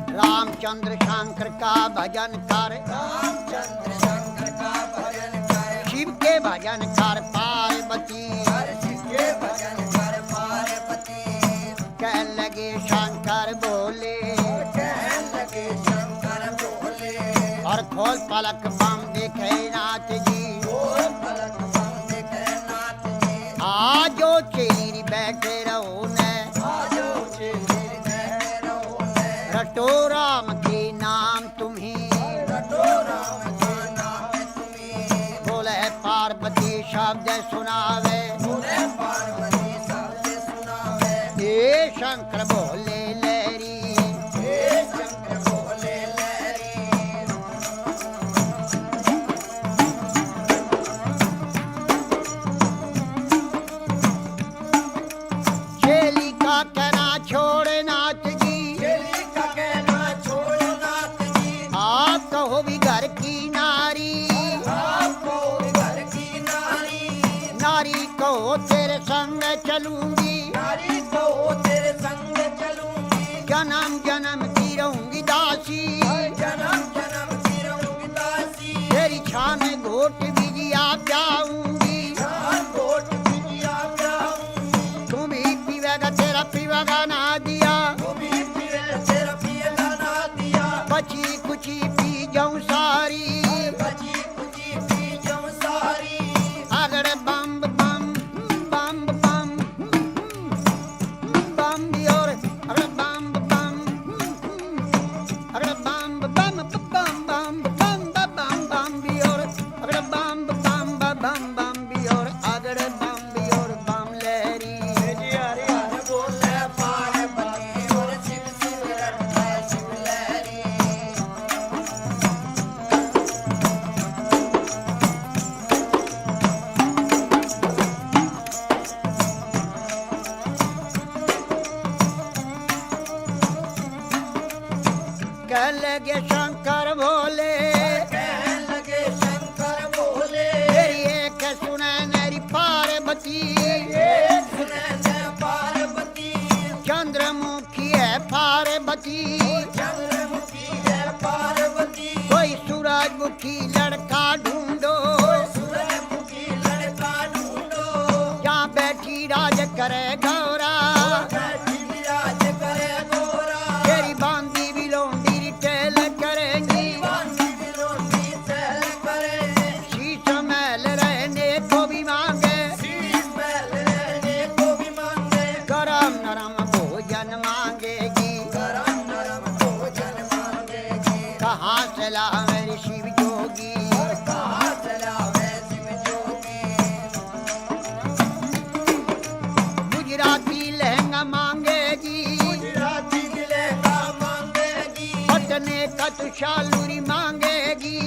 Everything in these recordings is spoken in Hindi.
रामचंद्र शंकर का भजन कर, रामचंद्र शंकर का भजन कर, शिव के भजन कर पार्वती। शिव के भजन कर पार्वती। कह लगे शंकर बोले, कहने लगे शंकर बोले, और खोल पलक बम देखे नाथ जी। खोल पलक बम देखे नाथ जी। आजो चेरी बैठे रहो ने, आजो चेरी बैठे रहो ने, रटो राम के नाम तुम्हें, रटो राम के नाम तुम्हें। बोले पार्वती शब्द सुनावे, बोले पार्वती शब्द सुनावे। हे शंकर बोले लहरी, हे शंकर बोले लहरी। चेली का कहना छोड़ नाथ जी, चेली का कहना छोड़ो नाथ जी। आप कहो भी घर की नारी, आपको घर की नारी, नारी कहो तेरे संग चलूंगी, नारी को तेरे संग चलूंगी। जन्म जन्म की रहूंगी दासी। जन्म जन्म की रहूंगी दासी। तेरी छान घोट बिजिया जाऊंगी, चार कोट बिटिया ब्याहूंगी। तुम ही पीवेगा तेरा पीवेगा ना दिया, तू भी पिए तेरा पिएगा ना दिया। बची कुची पी जाऊं सारी। बची कुची पी जाऊं सारी। अगड़ बम बम बम बम बम भी और अगड़ बम बम अगड़ बम बम बम बम बम बम बम भी और अगड़ बम बम बम भी और अगड़ बम भी और बम लहरी। हर हर बोले पार्वती और शिव शिव रटता शिव लहरी। कह लगे शंकर भोले, कहने लगे शंकर बोले, तेरी एक सुने मेरी पार्वती। एक सुने जय पार्वती। चंद्रमुखी है पार्वती, चंद्रमुखी है पार्वती। कोई सूरजमुखी लड़का ढूंढो, सूरजमुखी लड़का ढूंढो। जहाँ बैठी राज करे गौरा। बैठी विराज करे गोरा। तेरी बांदी भी लोंडी टेल करेंगी, बांधी बिलोंडी चल करे। शीश महल रहने को भी मांगे, शीश महल रहने को भी मांगे। गरम नरम भोजन मांगेगी। गरम नरम भोजन मांगेगी। कहाँ से ला मेरी शिव जोगी, कहाँ चला वे शिव जोगी। गुजराती लहंगा मांगेगी, गुजराती लहंगा मांगेगी। पटने का तुषालूरी मांगेगी,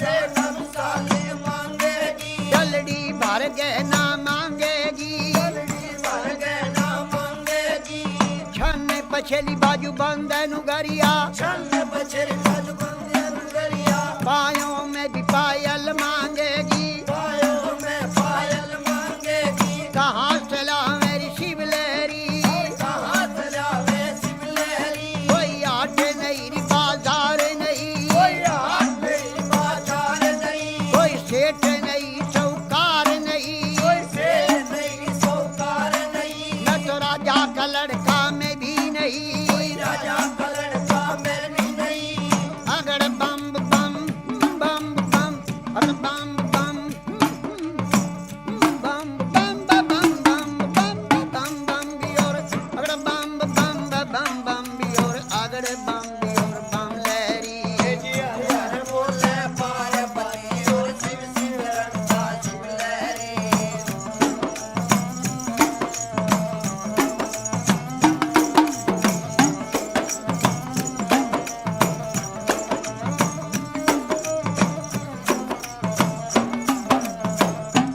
से कम साले मांगेगी। जलडी भर गहना मांगेगी। जल्दी भर गहना मांगेगी। छन पछली बाजू बंदन गरिया, छन्न बछर बाजू बंदे नगरिया। पायों में भी पायल मांगेगी। पायों में पायल मांगेगी। कहाँ से ला मेरी शिव लहरी, कहाँ चला वे शिव लहरी। कोई आट नहीं बाजार नहीं, कोई हाथ नहीं बाजार नहीं। कोई सेठ नहीं चौकार नहीं, कोई से नहीं सौकार नहीं। न तो राजा का लड़का में भी नहीं। कोई राजा का लड़का में भी नहीं। अगड़ बम बम बम बम अगड़ बम बम बम बम बम बम बम बम बम भी और अगड़ बम बम भी और अगड़ बम भी और बम लहरी। हर हर बोले पार्वती और शिव शिव रटता शिव लहरी।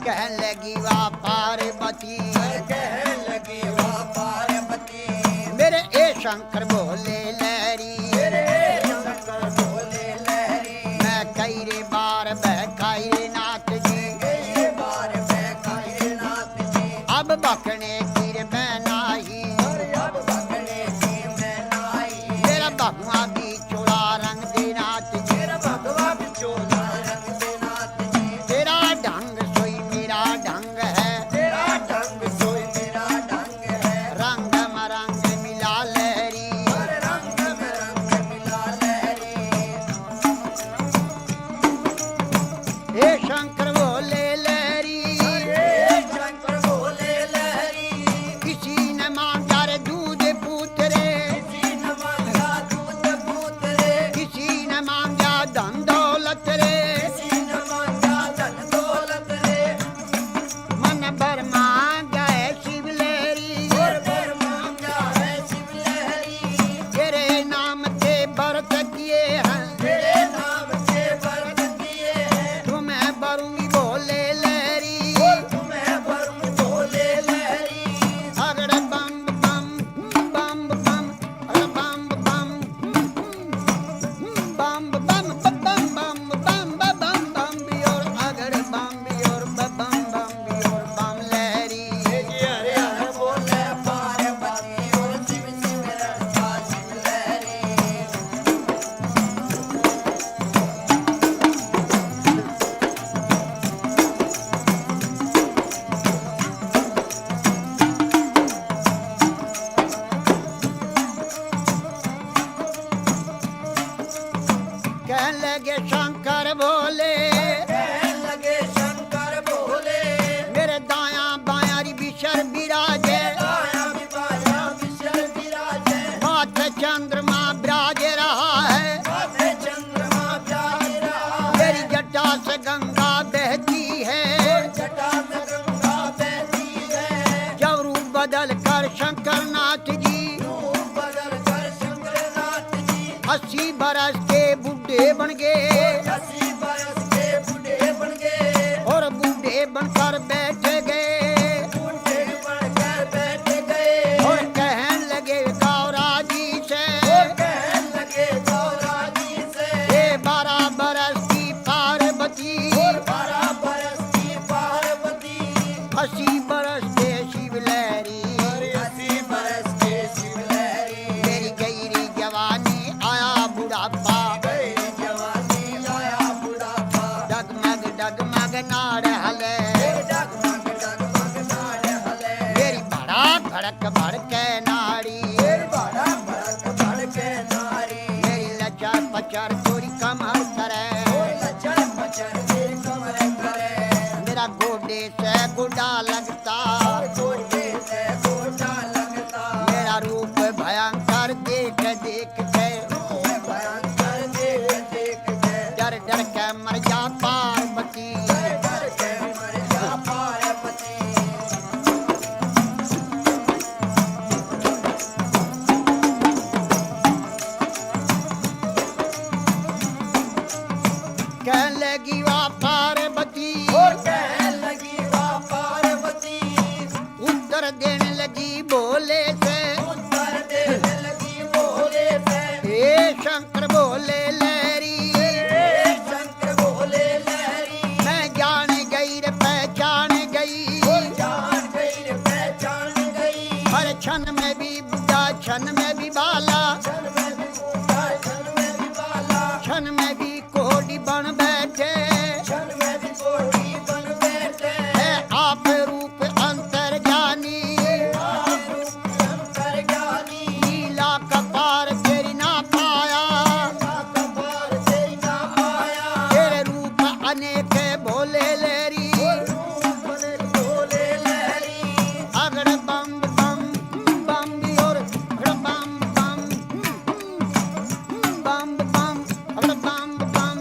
कहने लगी वाह पार्वती, कहने लगी वाह पार्वती। मेरे ए शंकर भोले लहरी। मेरे शंकर बोले लहरी। मैं कई रे बार बहकाई रे नाथ जी, कई बार बहकाई नाथ जी। अब बखने कीर बनाई अब बखने की मैं नाई मेरा भगवा भी चोला रंग दे नाथ जी मेरा भगवा बिचोला रंग दे नाथ जी तेरा ढंग सोई मेरा ढंग है तेरा ढंग सोई मेरा ढंग है रंग मरंग मिला लहरी हर रंग में रंग मिला लहरी हे शंकर बोले लहरी हे शंकर बोले लहरी किसी ने मांगा रे दूध पूतरे किसी न मांगा दूध पूत रे किसी ने मांगा धन दौलत रे किसी न मांगा धन दौलत रे मन भर मांगा है शिव लहरी और पर मांगा है शिव लहरी तेरे नाम से व्रत किए हैं तेरे नाम से व्रत किए हैं तुम्हें भरूंगी बोले लहरी तुम्हें वरुण बोले लहरी अगड़ बम बम बम बम अगड़ बम बम बम बम बम बम बम बम बम बियोर अगड़ बम बियोर बम बम बियोर बम लहरी हरे हरे बोले पार्वती और शिव शिव रड़का शिव लहरी कहने लगे शंकर बोले कहने लगे शंकर बोले मेरे दाया बाया री बिशर बिराजे आया विवाया विशल विराजे माथे चंद्रमा बिराज रहा है माथे चंद्रमा प्यारी रहा मेरी जटा से गंगा बहती है जटा से गंगा बहती है जब रूप बदल कर शंकर नाथ जी रूप बदल कर शंकरनाथ जी 80 बरस के बूढ़े बन गए 80 बरस के बूढ़े बन गए और बूढ़े बनकर बैठ गए बूढ़े बनकर बैठ गए और कहने लगे गौरा जी से कहने लगे गौरा जी से ये 12 बरस की पार्वती 12 बरस की पार्वती 80 बरस के शिव लहरी 80 बरस के शिव लहरी मेरी गहरी जवानी आया बुढ़ापा गई जवानी आया बुढ़ापा डगमग डगमग नाड़ हले डगमग डगमग नाड़ हले मेरी भड़क भड़क भड़के नाड़ी बड़ा भड़क भड़के नारी मेरी लचर पचर चोरी कमर करे लचर पचर के कमर करे मेरा गोडे से गुडा लगता गोटे से गोटा लगता मेरा रूप भयंकर देख देख के भयंकर देख देख के डर डर के मर जा पार्वती डर के मर जा पार्वती कहने लगी वाह पार्वती और कहने लगी वाह पार्वती उत्तर देने लगी बोले से उत्तर देने लगी बोले से हे शंकर बोले लहरी हे शंकर बोले लहरी मैं जान गई रे पहचान गई जान गई रे पहचान गई हर क्षण में भी बुढ़ा क्षण में भी बाला क्षण में भी बूढ़ा क्षण में भी बाला क्षण में भी कोड़ी बन बैठे क्षण में भी कोटी बन बैठे है आप रूप अंतर जानी अंतर ज्ञानी लीला कपार तेरी ना पाया कपार तेरी ना आया तेरे रूप अनेक भोले लहरी बोले लहरी अगड़ बम बम बम भी और अगड़ बम बम बम बम अगड़ बम बम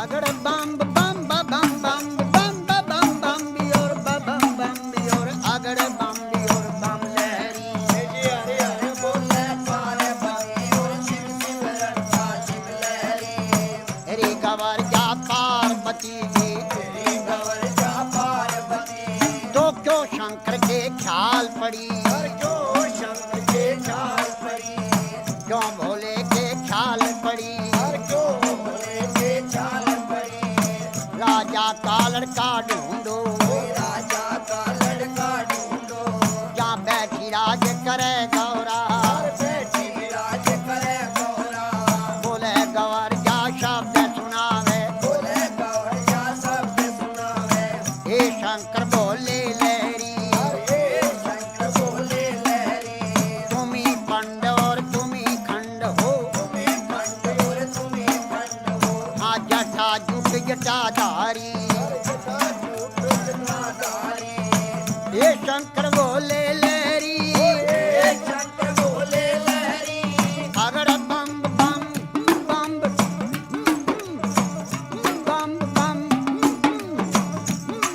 अगड़ बम बम बम बम बम बम बम भी और बम बम भी और अगड़ बम भी और बम लहरी हरे हरे बोले पार्वती और शिव शिव रड़का शिव लहरी रे गवर जा पार्वती जी तेरी गवर जा पार्वती तो क्यों शंकर के ख्याल पड़ी हर क्यों शंकर के ख्याल पड़ी क्यों भोले के ख्याल पड़ी हर क्यों भोले के ख्याल पड़ी राजा का लड़का ढूंढो राजा का लड़का ये शंकर बोले लहरी शंकर बोले लहरी अगड़ बम बम बम बम बम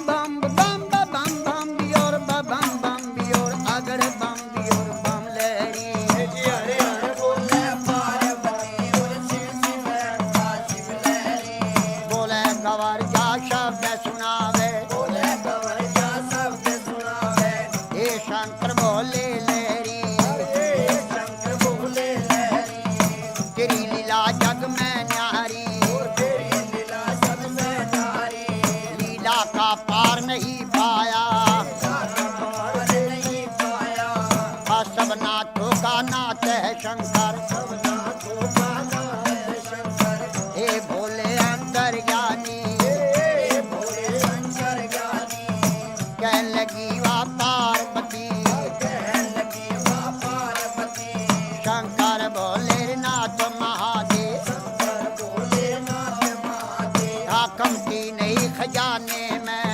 बम बम बम बम बियोर बम बम बियोर अगड़ बम बियोर बम लहरी हरे हरे बोले पार्वती और शिव शिव लड़का शिव लहरी बोले गवर जा शब्द सुनावे बोले गवर जा शब्द सुनावे ये शंकर बोले लहरी शंकर बोले लहरी तेरी लीला जग में न्यारी तेरी लीला सब में नारी लीला का पार नहीं पाया पार नहीं पाया सब नाथों का नाथ है शंकर सबना को गाना है शंकर हे भोले अंतर्ज्ञानी भोले शंकर ज्ञानी कह लगी वा पार्वती कहने लगी माँ पार्वती शंकर भोले नाथ महादेव शंकर बोले नाथ महादेव कमती नहीं खजाने में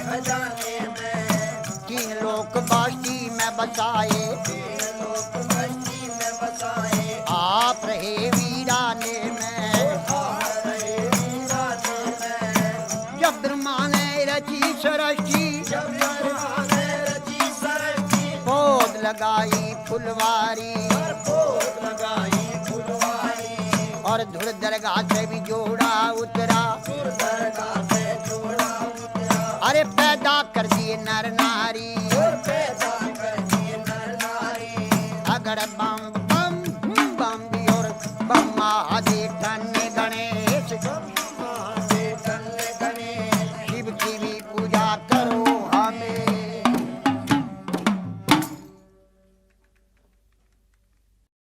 खजाने में 3 लोक बास्ती में बसाए लोक मस्ती में बसाए आप रहे वीराने में रहे वीराने में जब ब्रह्मा ने रची सरस्ती जब ने रची सरस्ती पौध लगाई फुलवारी भोग लगाई फुलवारी और धुर दरगाह से भी जोड़ा उतरा दरगाह से जोड़ा उतरा अरे पैदा कर दिए नर नारी पैदा कर दिए नर नारी अगर